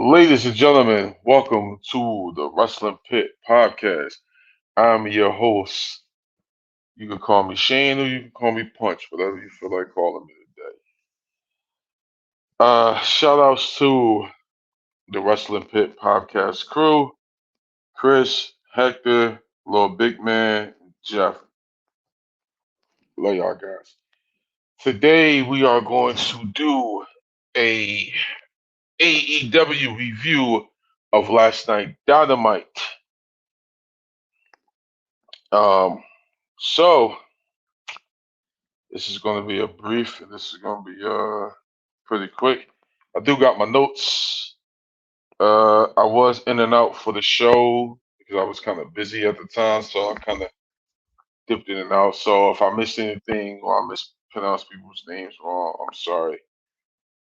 Ladies and gentlemen, welcome to the Wrestling Pit Podcast. I'm your host. You can call me Shane or you can call me Punch, whatever you feel like calling me today. Shout outs to the Wrestling Pit Podcast crew, Chris, Hector, Little Big Man, Jeff. Love y'all guys. Today we are going to do a AEW review of last night Dynamite. Um, so This is going to be a brief, and this is going to be pretty quick. I do got my notes. I was in and out for the show because I was kind of busy at the time, so I kind of dipped in and out. So if I missed anything or I mispronounced people's names wrong, I'm sorry.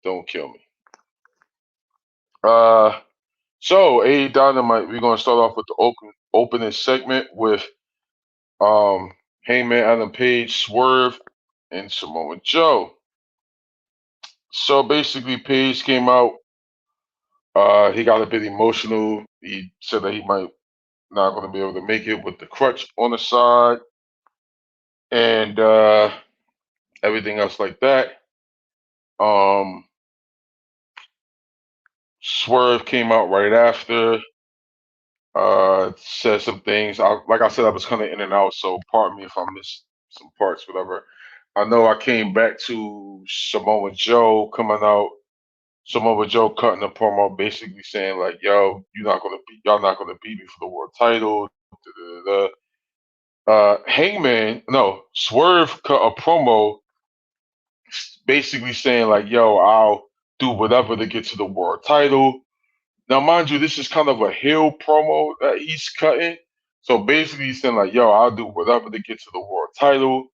Don't kill me. Uh, so A Dynamite, we're gonna start off with the opening segment with Heyman, Adam Page, Swerve, and Samoa Joe. So basically, Page came out. He got a bit emotional. He said that he might not going to be able to make it with the crutch on the side and everything else like that. Um, Swerve came out right after. Said some things. Like I said, I was kind of in and out, so pardon me if I missed some parts, whatever. I know I came back to Samoa Joe coming out. Samoa Joe cutting a promo, basically saying like, "Yo, y'all not gonna beat me for the world title." Da, da, da, da. Hangman, no, Swerve cut a promo basically saying like, "Yo, I'll do whatever to get to the world title." Now, mind you, this is kind of a heel promo that he's cutting. So basically, he's saying like, "Yo, I'll do whatever to get to the world title,"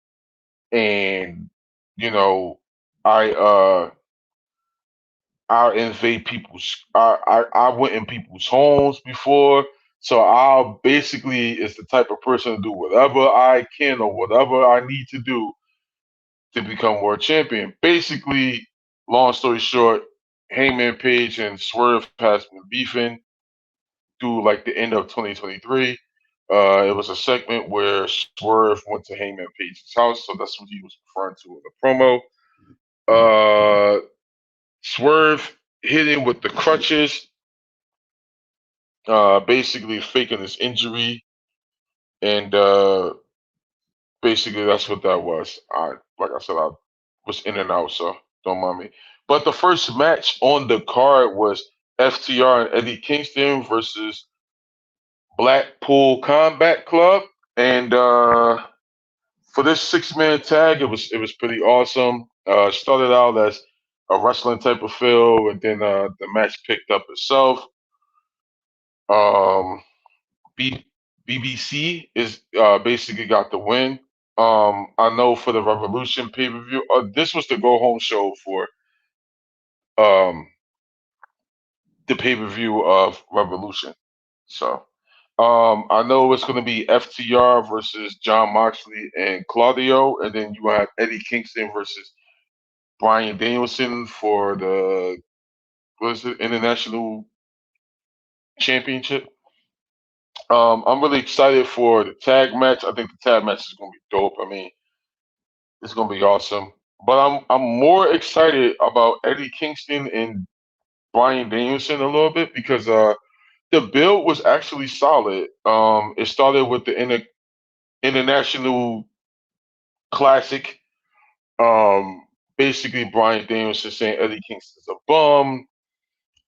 and you know, I I invade I went in people's homes before. So I'll basically is the type of person to do whatever I can or whatever I need to do to become world champion. Basically, long story short, Heyman Page and Swerve has been beefing through like the end of 2023. It was a segment where Swerve went to Heyman Page's house, so that's what he was referring to in the promo. Swerve hit him with the crutches, basically faking his injury, and basically that's what that was. Like I said, I was in and out, so don't mind me. But the first match on the card was FTR and Eddie Kingston versus Blackpool Combat Club, and for this six-man tag, it was pretty awesome. Started out as a wrestling type of feel, and then the match picked up itself. Um, B- BBC is basically got the win. I know for the Revolution pay per view, this was the go home show for um, the pay per view of Revolution. So I know it's going to be FTR versus John Moxley and Claudio, and then you have Eddie Kingston versus Brian Danielson for the what is it International Championship. I'm really excited for the tag match. I think the tag match is going to be dope. I mean, it's going to be awesome. But I'm more excited about Eddie Kingston and Brian Danielson a little bit because the build was actually solid. It started with the international classic. Basically, Brian Danielson saying Eddie Kingston's a bum.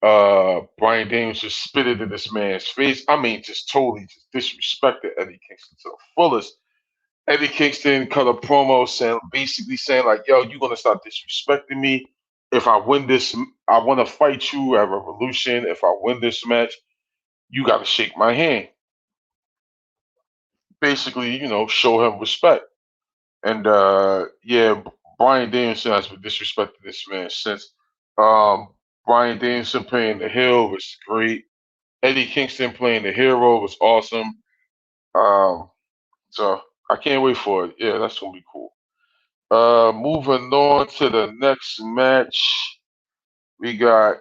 Brian Danielson spitted in this man's face. I mean, just totally just disrespected Eddie Kingston to the fullest. Eddie Kingston cut a promo saying, basically saying like, "Yo, you're gonna stop disrespecting me. If I win this, I want to fight you at Revolution. If I win this match, you got to shake my hand." Basically, show him respect. And yeah, Brian Danielson has been disrespecting this man since. Um, Brian Danielson playing the heel was great. Eddie Kingston playing the hero was awesome. Um, so I can't wait for it. Yeah, that's gonna be cool. Moving on to the next match, we got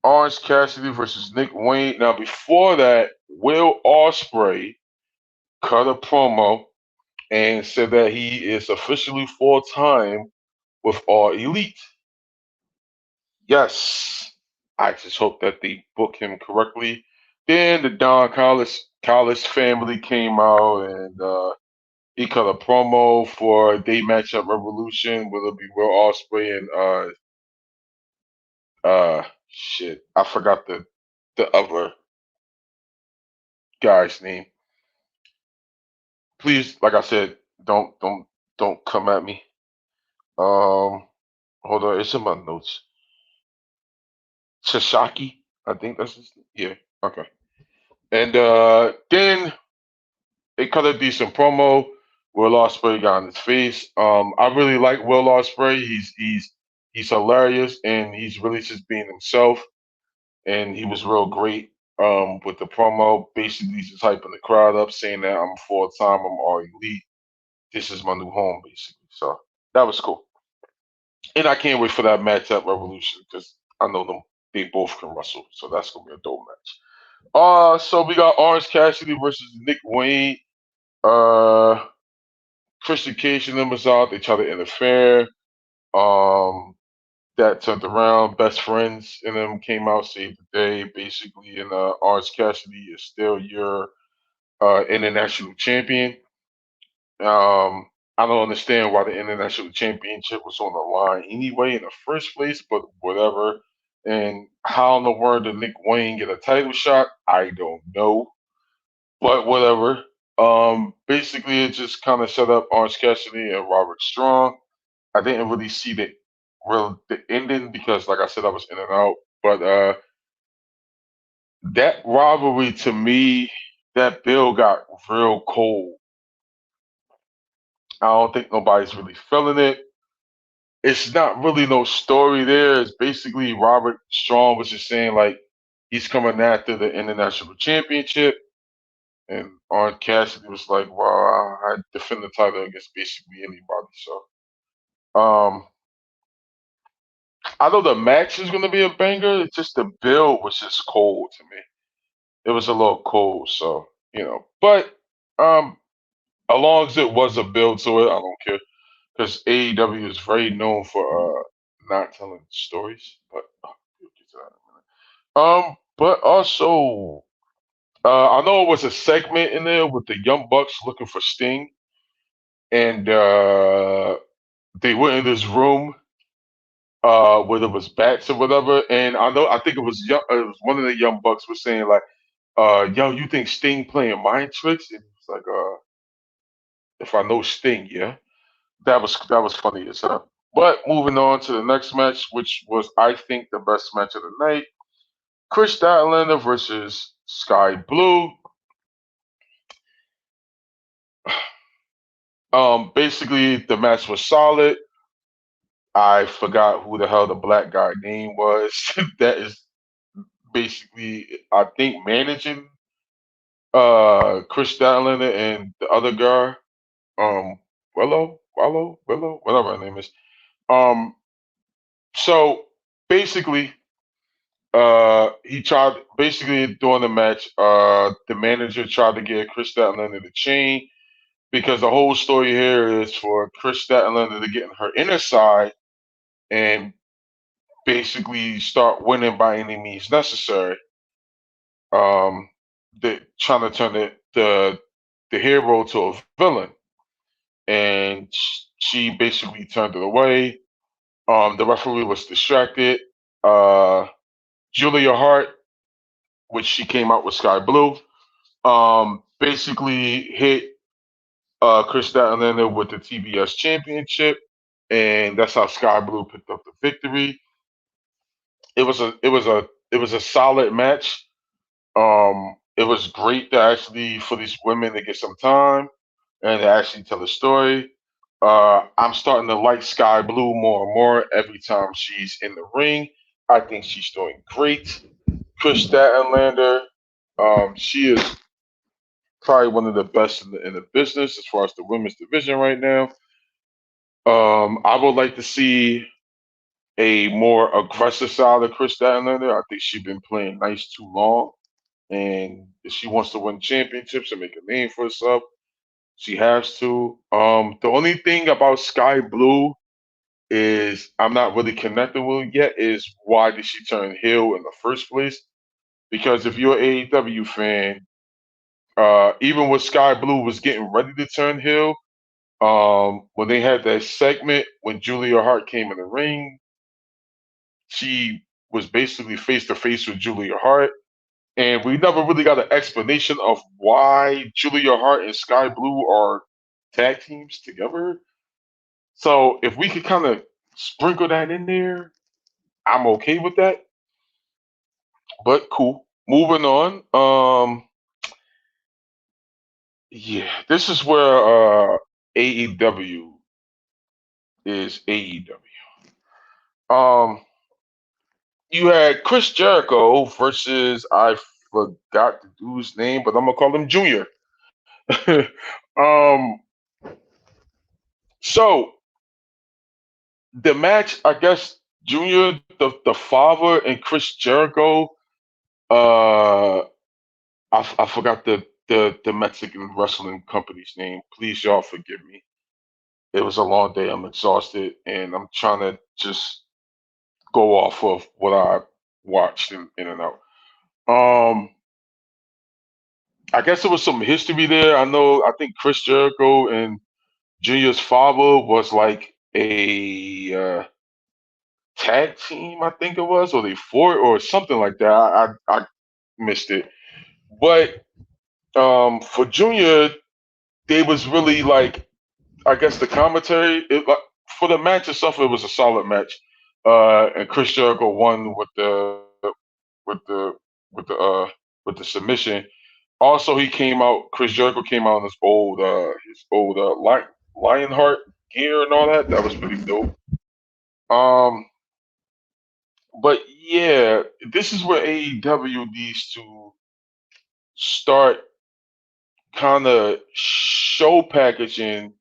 Orange Cassidy versus Nick Wayne. Now, before that, Will Ospreay cut a promo and said that he is officially full time with All Elite. Yes, I just hope that they book him correctly. Then the Don Callis family came out and he cut a promo for their matchup Revolution. Will it be Will Ospreay and shit? I forgot the other guy's name. Please, like I said, don't come at me. Hold on, it's in my notes. Sasaki, I think that's his name. Yeah, okay. And then they cut a decent promo. Will Ospreay got in his face. I really like Will Ospreay. He's hilarious and he's really just being himself. And he was real great with the promo. Basically, just hyping the crowd up, saying that I'm full time, I'm all elite. This is my new home, basically. So that was cool. And I can't wait for that match at Revolution because I know them. They both can wrestle, so that's gonna be a dope match. So we got Orange Cassidy versus Nick Wayne. Uh, Christian Cage and them was out. They tried to interfere. Um, that turned around. Best friends and them came out, saved the day, basically. And Orange Cassidy is still your international champion. I don't understand why the international championship was on the line anyway in the first place, but whatever. And how in the world did Nick Wayne get a title shot? I don't know, but whatever. Basically, it just kind of set up Orange Cassidy and Robert Strong. I didn't really see the ending because, like I said, I was in and out. But that rivalry to me, that bill got real cold. I don't think nobody's really feeling it. It's not really no story there. It's basically Robert Strong was just saying like he's coming after the international championship, and Orange Cassidy was like, "Well, I defend the title against basically anybody." So, I know the match is going to be a banger. It's just the build was just cold to me. It was a little cold, so But um, as long as it was a build to it, I don't care because AEW is very known for not telling stories. But we'll get to that in a minute. But also, I know it was a segment in there with the Young Bucks looking for Sting, and they went in this room where there was bats or whatever. And I think it was one of the Young Bucks was saying like, "Yo, you think Sting playing mind tricks?" And it's like, "If I know Sting, yeah." That was funny as hell. But moving on to the next match, which was I think the best match of the night: Chris Statlander versus Sky Blue. Basically the match was solid. I forgot who the hell the black guy name was. That is basically I think managing Chris Statlander and the other guy, Willow, whatever her name is. Um, so basically, he tried basically during the match. The manager tried to get Chris Statlander the chain because the whole story here is for Chris Statlander to get in her inner side and basically start winning by any means necessary. Um, trying to turn the hero to a villain, and she basically turned it away. The referee was distracted. Uh, Julia Hart, which she came out with Sky Blue, basically hit Chris Statlander with the TBS Championship, and that's how Sky Blue picked up the victory. It was a solid match. It was great to actually for these women to get some time and to actually tell a story. I'm starting to like Sky Blue more and more every time she's in the ring. I think she's doing great. Chris Statlander, she is probably one of the best in the business as far as the women's division right now. I would like to see. a more aggressive side of Chris Statlander. I think she's been playing nice too long, and if she wants to win championships and make a name for herself, she has to. The only thing about Sky Blue is I'm not really connected with yet is why did she turn heel in the first place? Because if you're an AEW fan, even when Sky Blue was getting ready to turn heel, when they had that segment when Julia Hart came in the ring, she was basically face to face with Julia Hart. And we never really got an explanation of why Julia Hart and Sky Blue are tag teams together. So if we could kind of sprinkle that in there, I'm okay with that. But cool. Moving on. Yeah, this is where AEW is AEW. You had Chris Jericho versus I forgot the dude's name, but I'm gonna call him Junior. um, so the match, I guess Junior, the father, and Chris Jericho. I forgot the Mexican wrestling company's name. Please, y'all forgive me. It was a long day. I'm exhausted, and I'm trying to just go off of what I watched in and out. Um, I guess there was some history there. I know. I think Chris Jericho and Junior's father was like a tag team. I think it was, or they fought, or something like that. I missed it. But for Junior, they was really like I guess the commentary like, for the match itself, it was a solid match. And Chris Jericho won with the with the uh with the submission. Also, he came out. Chris Jericho came out in his old Lionheart gear and all that. That was pretty dope. Um, but yeah, this is where AEW needs to start kind of show packaging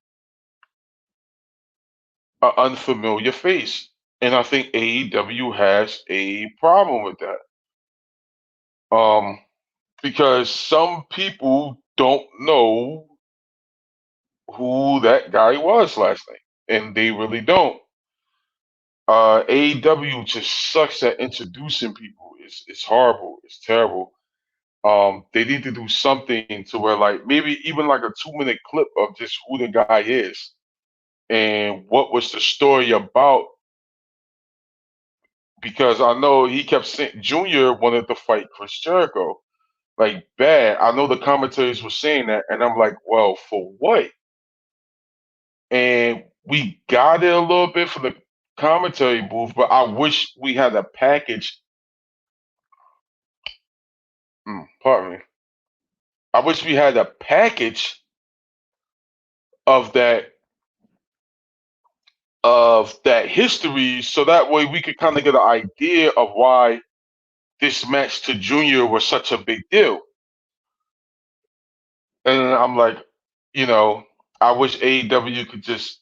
an unfamiliar face. And I think AEW has a problem with that. Because some people don't know who that guy was last night, and they really don't. AEW just sucks at introducing people. It's horrible. It's terrible. They need to do something to where like maybe even like a 2 minute clip of just who the guy is and what was the story about. Because I know he kept saying Junior wanted to fight Chris Jericho like bad. I know the commentators were saying that, and I'm like, well, for what? And we got it a little bit from the commentary booth, but I wish we had a package. Pardon me. I wish we had a package of that history, so that way we could kind of get an idea of why this match to Junior was such a big deal. And I'm like, you know, I wish AEW could just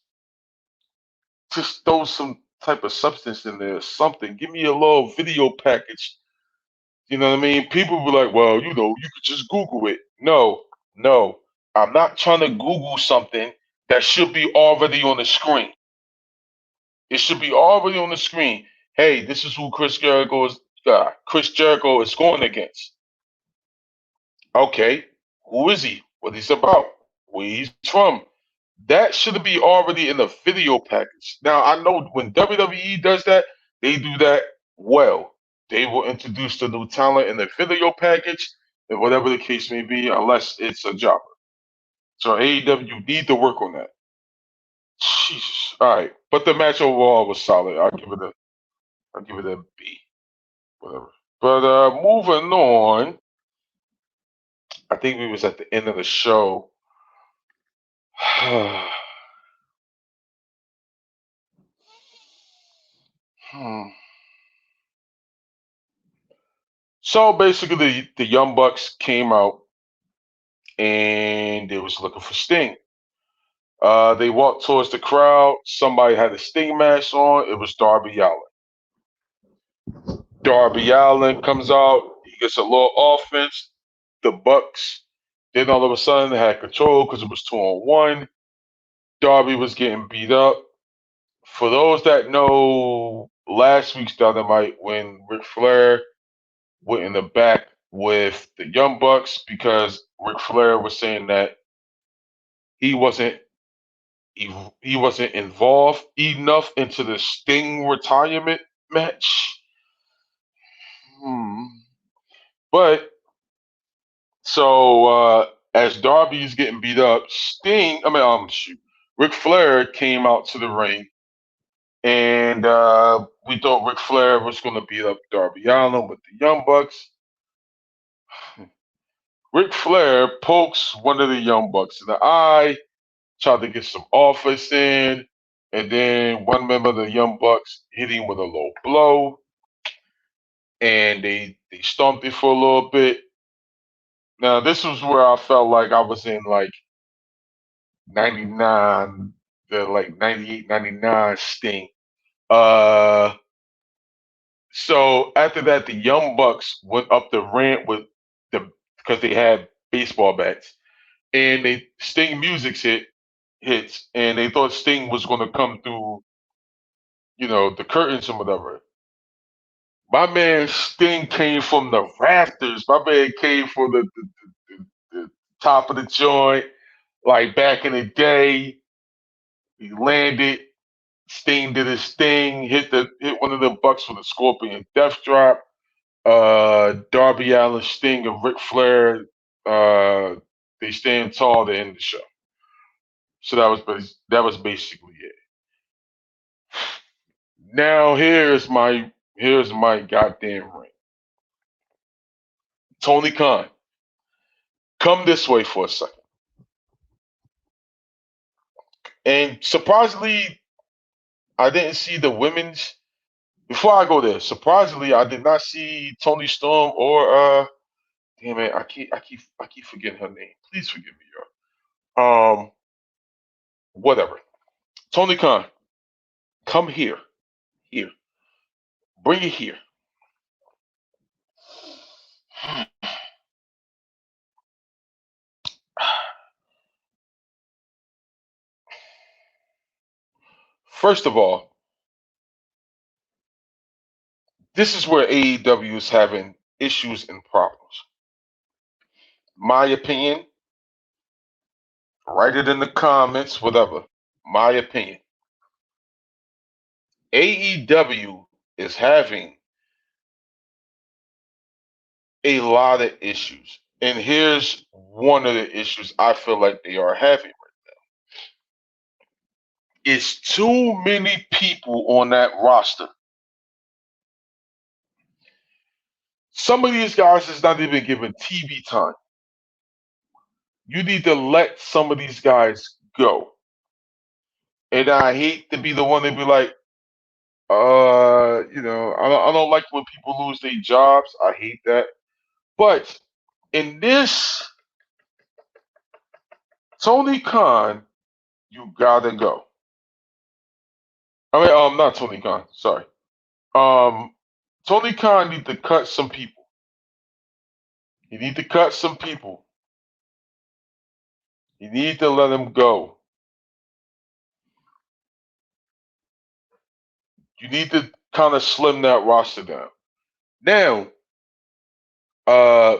throw some type of substance in there, something. Give me a little video package. You know what I mean? People be like, well, you could just Google it. No, no. I'm not trying to Google something that should be already on the screen. It should be already on the screen. Hey, this is who Chris Jericho is going against. Okay, who is he? What he's about? Where he's from? That should be already in the video package. Now I know when WWE does that, they do that well. They will introduce the new talent in the video package, and whatever the case may be, unless it's a jobber. So AEW need to work on that. Jesus. All right, but the match overall was solid. I'll give it a B. Whatever. But moving on, I think we was at the end of the show. Hmm. So basically, the Young Bucks came out and they was looking for Sting. They walked towards the crowd. Somebody had a Sting mask on. It was Darby Allin. Darby Allin comes out. He gets a little offense. The Bucks then all of a sudden had control because it was 2-on-1. Darby was getting beat up. For those that know last week's Dynamite when Ric Flair went in the back with the Young Bucks because Ric Flair was saying that he wasn't he, he wasn't involved enough into the Sting retirement match. Hmm. But as Darby's getting beat up, Ric Flair came out to the ring, and we thought Ric Flair was going to beat up Darby Allin with the Young Bucks. Ric Flair pokes one of the Young Bucks in the eye, tried to get some offense in, and then one member of the Young Bucks hit him with a low blow, and they stomped it for a little bit. Now this was where I felt like I was in like 99, the like 98, 99 Sting. Uh, so after that, the Young Bucks went up the ramp with the because they had baseball bats, and they Sting music's hits, and they thought Sting was going to come through, the curtains or whatever. My man Sting came from the rafters. My man came from the top of the joint, like back in the day. He landed. Sting did his thing. Hit one of the Bucks with a Scorpion Death Drop. Darby Allin, Sting, and Ric Flair. Uh, they stand tall to end the show. So that was basically it. Now here's my goddamn ring. Tony Khan, come this way for a second. And surprisingly, I didn't see the women's. Before I go there, surprisingly, I did not see Tony Storm or damn it, I keep forgetting her name. Please forgive me, y'all. Whatever. Tony Khan, come here, here, bring it here. First of all, this is where AEW is having issues and problems. My opinion, write it in the comments, whatever. My opinion. AEW is having a lot of issues. And here's one of the issues I feel like they are having. It's too many people on that roster. Some of these guys is not even given TV time. You need to let some of these guys go. And I hate to be the one to be like, I don't like when people lose their jobs. I hate that. But in this, Tony Khan, you gotta go. Not Tony Khan. Sorry. Um, Tony Khan need to cut some people. You need to cut some people. You need to let them go. You need to kind of slim that roster down. Now, uh,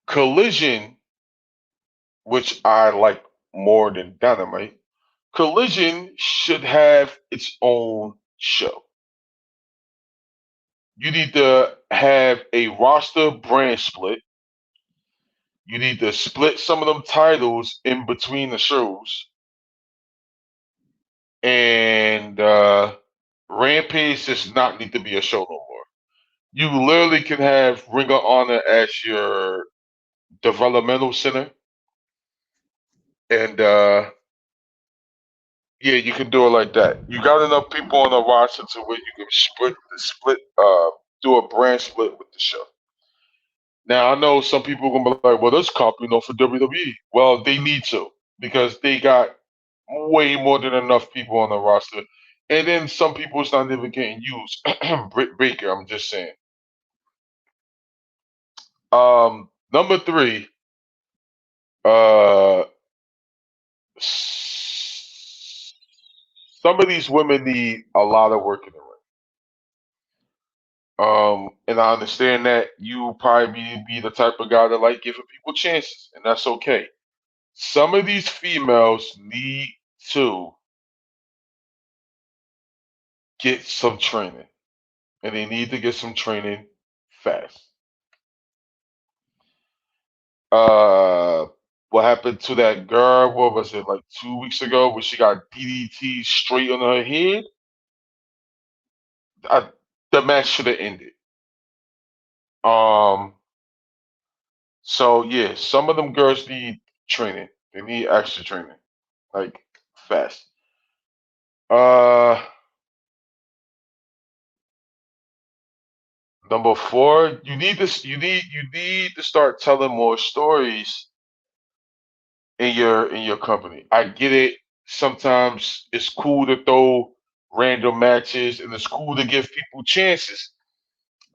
Collision, which I like more than Dynamite, Collision should have its own show. You need to have a roster brand split. You need to split some of them titles in between the shows. And Rampage does not need to be a show no more. You literally can have Ring of Honor as your developmental center. And yeah, you can do it like that. You got enough people on the roster to where you can do a brand split with the show. Now I know some people are gonna be like, "Well, that's copying off of WWE." Well, they need to because they got way more than enough people on the roster. And then some people it's not even getting used. Britt Baker, I'm just saying. Number three, uh, some of these women need a lot of work in the ring. And I understand that you probably be the type of guy that like giving people chances, and that's okay. Some of these females need to get some training, and they need to get some training fast. Uh, what happened to that girl? What was it, like 2 weeks ago, when she got DDT straight on her head? I, the match should have ended. Um, so yeah, some of them girls need training. They need extra training, like fast. Uh, Number four, you need to start telling more stories in your company. I get it. Sometimes it's cool to throw random matches, and it's cool to give people chances.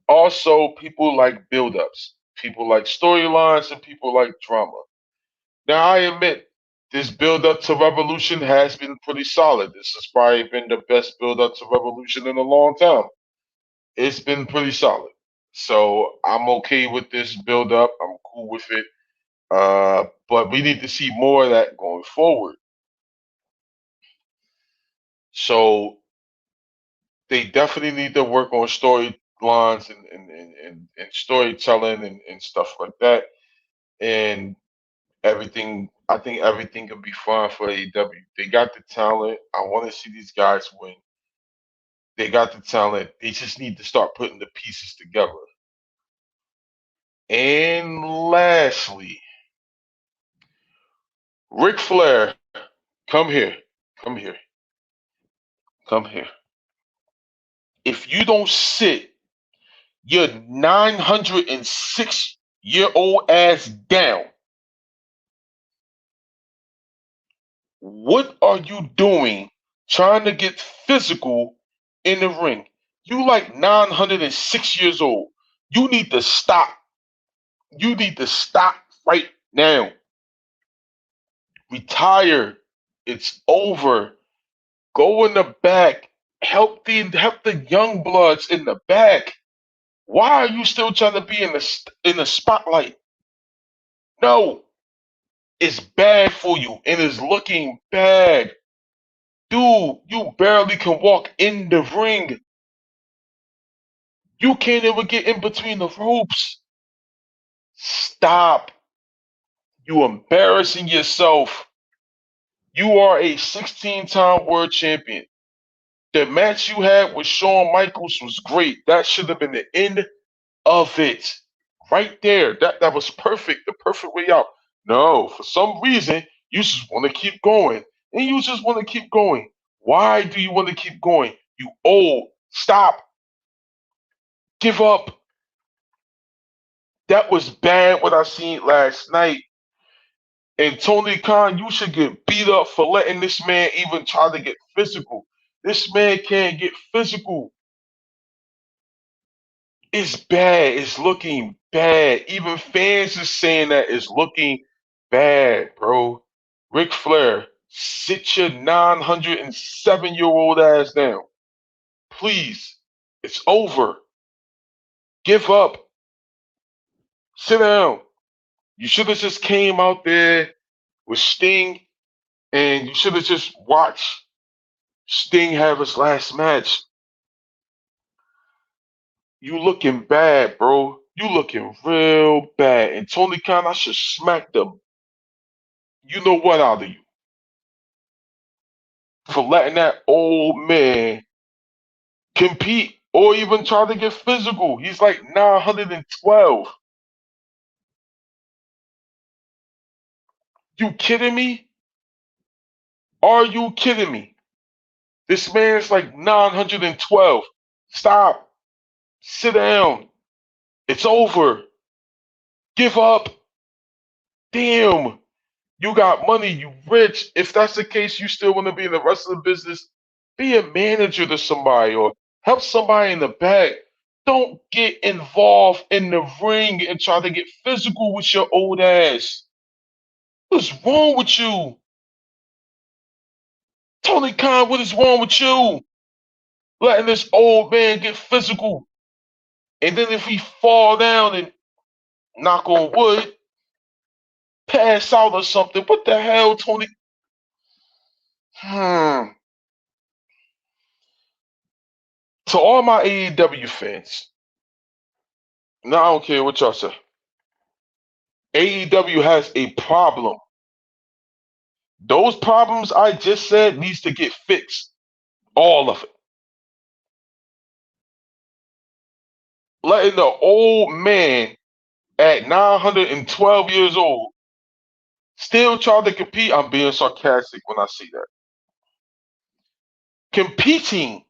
Also, people like build-ups. People like storylines, and people like drama. Now, I admit this build-up to Revolution has been pretty solid. This has probably been the best build-up to Revolution in a long time. It's been pretty solid. So I'm okay with this build-up. I'm cool with it. But we need to see more of that going forward. So they definitely need to work on storylines and storytelling and stuff like that. And everything, I think everything can be fine for AEW. They got the talent. I want to see these guys win. They got the talent. They just need to start putting the pieces together. And lastly, Ric Flair, come here. Come here. Come here. If you don't sit your 906-year-old ass down, what are you doing trying to get physical in the ring? You like 906 years old. You need to stop. You need to stop right now. Retire. It's over. Go in the back. Help the young bloods in the back. Why are you still trying to be in the spotlight? No, it's bad for you and it's looking bad. Dude, you barely can walk in the ring. You can't even get in between the ropes. Stop. You embarrassing yourself. You are a 16-time world champion. The match you had with Shawn Michaels was great. That should have been the end of it. Right there. That was perfect. The perfect way out. No, for some reason, you just want to keep going. And you just want to keep going. Why do you want to keep going? You old. Stop. Give up. That was bad what I seen last night. And Tony Khan, you should get beat up for letting this man even try to get physical. This man can't get physical. It's bad. It's looking bad. Even fans are saying that it's looking bad, bro. Ric Flair, sit your 907-year-old ass down. Please. It's over. Give up. Sit down. You should have just came out there with Sting and you should have just watched Sting have his last match. You looking bad, bro. You looking real bad. And Tony Khan, I should smack the you know what out of you for letting that old man compete or even try to get physical. He's like 912. You kidding me? Are you kidding me? This man's like 912. Stop. Sit down. It's over. Give up. Damn. You got money. You rich. If that's the case, you still want to be in the wrestling business. Be a manager to somebody or help somebody in the back. Don't get involved in the ring and try to get physical with your old ass. What's wrong with you? Tony Khan, what is wrong with you? Letting this old man get physical. And then if he fall down and knock on wood, pass out or something, what the hell, Tony? Hmm. To all my AEW fans, no, I don't care what y'all say. AEW has a problem. Those problems I just said needs to get fixed. All of it. Letting the old man at 912 years old still try to compete. I'm being sarcastic when I say that. Competing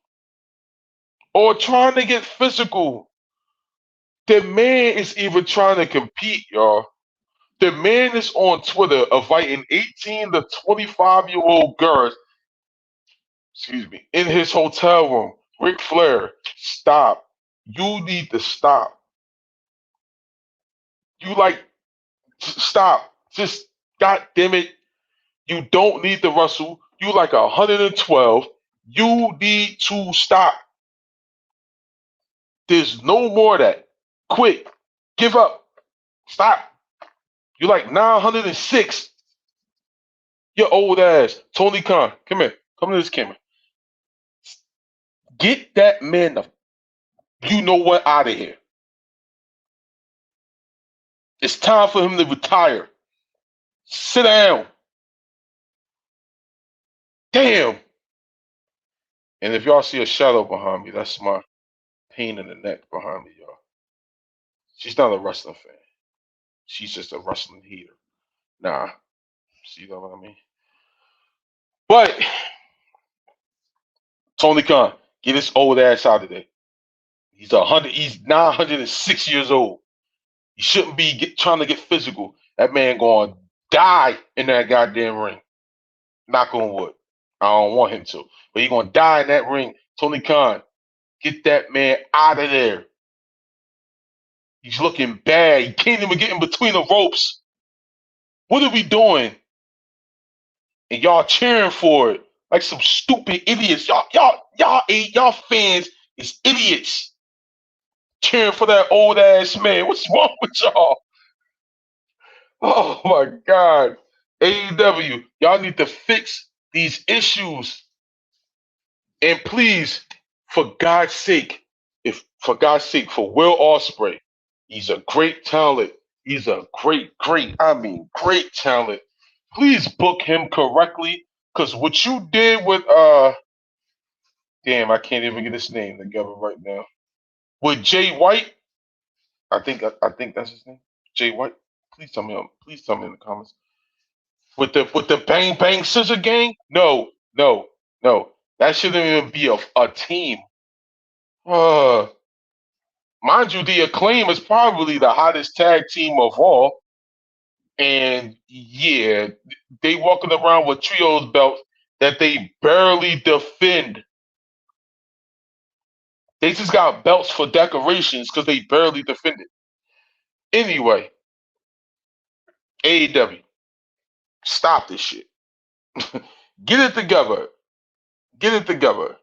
or trying to get physical. The man is even trying to compete, y'all. The man is on Twitter inviting 18 to 25-year-old girls, excuse me, in his hotel room. Ric Flair, stop. You need to stop. You like, stop. Just, God damn it. You don't need to wrestle. You like 112. You need to stop. There's no more of that. Quit. Give up. Stop. You like 906. Your old ass. Tony Khan, come here. Come to this camera. Get that man the you know what out of here. It's time for him to retire. Sit down. Damn. And if y'all see a shadow behind me, that's my pain in the neck behind me, y'all. She's not a wrestling fan. She's just a wrestling heater. Nah. See what I mean? But Tony Khan, get his old ass out of there. He's 906 years old. He shouldn't be trying to get physical. That man going to die in that goddamn ring. Knock on wood. I don't want him to. But he's going to die in that ring. Tony Khan, get that man out of there. He's looking bad. He can't even get in between the ropes. What are we doing? And y'all cheering for it like some stupid idiots. Y'all fans is idiots cheering for that old ass man. What's wrong with y'all? Oh my God. AEW, y'all need to fix these issues. And please, for God's sake, for Will Ospreay, he's a great talent. He's a great talent. Please book him correctly. Cause what you did with damn, I can't even get his name together right now. With Jay White, I think that's his name. Jay White. Please tell me in the comments. With the bang bang scissor gang? No, no, no. That shouldn't even be a team. Uh mind you, the acclaim is probably the hottest tag team of all. And yeah, they walking around with trios belts that they barely defend. They just got belts for decorations because they barely defend it. Anyway, AEW, stop this shit. Get it together. Get it together.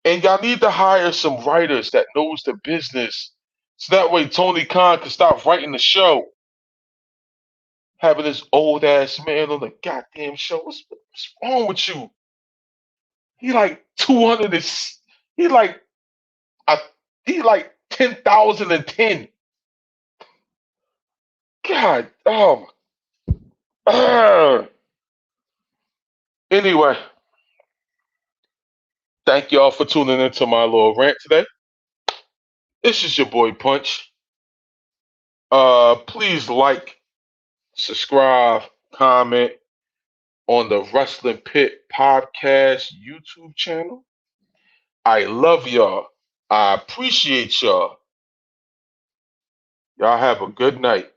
And y'all need to hire some writers that knows the business. So that way Tony Khan can stop writing the show. Having this old ass man on the goddamn show. What's wrong with you? He like 200 he like a, he like 10,010. God, oh. Anyway, thank y'all for tuning into my little rant today. This is your boy Punch. Please like, subscribe, comment on the Wrestling Pit Podcast YouTube channel. I love y'all. I appreciate y'all. Y'all have a good night.